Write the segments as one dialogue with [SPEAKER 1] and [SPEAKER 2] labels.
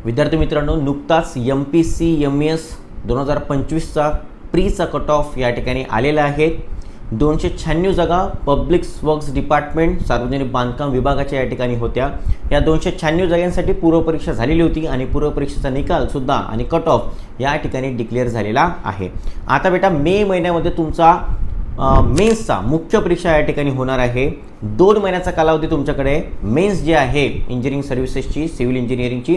[SPEAKER 1] विद्यार्थी मित्रांनो, नुकताच MPC-MES 2025चा प्रीचा कट ऑफ या ठिकाणी आलेला आहे. 296 जागा पब्लिक वर्क्स डिपार्टमेंट सार्वजनिक बांधकाम विभागाच्या या ठिकाणी होत्या. या 296 जागांसाठी पूर्वपरीक्षा झालेली होती आणि पूर्वपरीक्षेचा निकाल सुद्धा आणि कट ऑफ या ठिकाणी डिक्लेअर झालेला आहे. आता बेटा मे महिन्यामध्ये तुमचा मेन्सचा मुख्य परीक्षा या ठिकाणी होणार आहे. 2 महिन्याचा कालावधी तुमच्याकडे. मेन्स जे आहे इंजिनिअरिंग सर्व्हिसेसची, सिव्हिल इंजिनिअरिंगची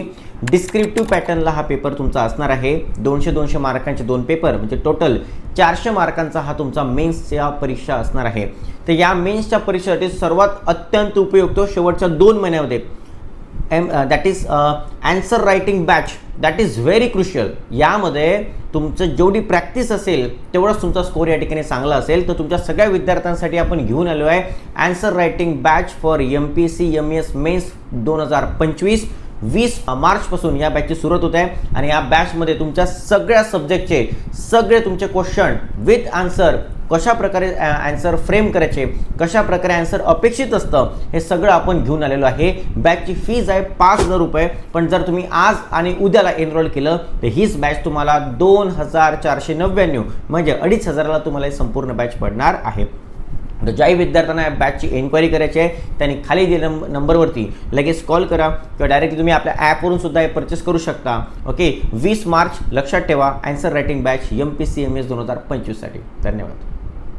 [SPEAKER 1] डिस्क्रिप्टिव्ह पॅटर्नला हा पेपर तुमचा असणार आहे. 200 मार्कांचे 2 पेपर म्हणजे टोटल 400 मार्कांचा हा तुमचा मेन्सच्या परीक्षा असणार आहे. तर या मेन्सच्या परीक्षेसाठी सर्वात अत्यंत उपयुक्त शेवटच्या 2 महिन्यामध्ये that is answer writing batch, that is very crucial. यामध्ये तुमचं जेवढी प्रॅक्टिस असेल तेवढाच तुमचा स्कोर या ठिकाणी चांगला असेल. तर तुमच्या सगळ्या विद्यार्थ्यांसाठी आपण घेऊन आलो आहे answer writing batch for MPC-MES mains 2025. 20 मार्चपासून या बॅचची सुरुवात होत आहे आणि या बॅचमध्ये तुमच्या सगळ्या सब्जेक्टचे सगळे तुमचे क्वेश्चन विथ आन्सर, कशा प्रकारे आन्सर फ्रेम करायचे, कशा प्रकारे आन्सर अपेक्षित असतं, हे सगळं आपण घेऊन आलेलो आहे. बॅचची फीज आहे 5,000 रुपये. पण जर तुम्ही आज आणि उद्याला एनरोल केलं तर हीच बॅच तुम्हाला 2,499 म्हणजे 2,500ला तुम्हाला ही संपूर्ण बॅच पडणार आहे. तर ज्याही विद्यार्थ्यांना या बॅचची एन्क्वायरी करायची आहे त्यांनी खाली दिलेल्या नंबरवरती लगेच कॉल करा किंवा डायरेक्टली तुम्ही आपल्या ॲपवरून सुद्धा हे परचेस करू शकता. ओके, 20 मार्च लक्षात ठेवा, आन्सर रायटिंग बॅच MPC-MES 2025 साठी. धन्यवाद.